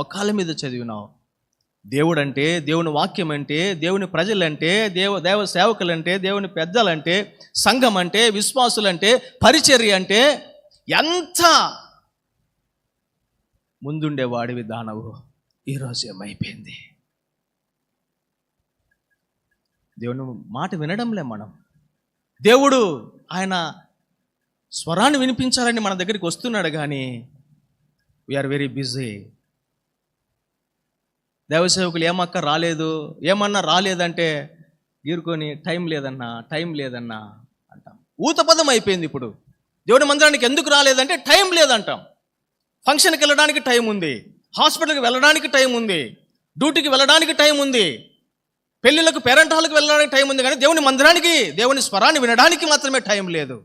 ఒకాళ్ళ మీద చదివినావు. దేవుడు అంటే, దేవుని వాక్యం అంటే, దేవుని ప్రజలంటే, దేవ సేవకులంటే, దేవుని పెద్దలంటే, సంఘం అంటే, విశ్వాసులంటే, పరిచర్య అంటే ఎంత ముందుండే వాడివి దానవు. ఈరోజు ఏమైపోయింది? దేవుని మాట వినడంలే మనం. దేవుడు ఆయన స్వరాన్ని వినిపించాలని మన దగ్గరికి వస్తున్నాడు, కానీ వీఆర్ వెరీ బిజీ. దేవసేవకులు ఏమక్క రాలేదు, ఏమన్నా రాలేదంటే గీరుకొని టైం లేదన్నా అంటాం. ఊతపదం అయిపోయింది ఇప్పుడు. దేవుని మందిరానికి ఎందుకు రాలేదంటే టైం లేదంటాం. ఫంక్షన్కి వెళ్ళడానికి టైం ఉంది, హాస్పిటల్కి వెళ్ళడానికి టైం ఉంది, డ్యూటీకి వెళ్ళడానికి టైం ఉంది, పెళ్ళిళ్ళకు పేరెంటాలకు వెళ్ళడానికి టైం ఉంది, కానీ దేవుని మందిరానికి, దేవుని స్వరాన్ని వినడానికి మాత్రమే టైం లేదు.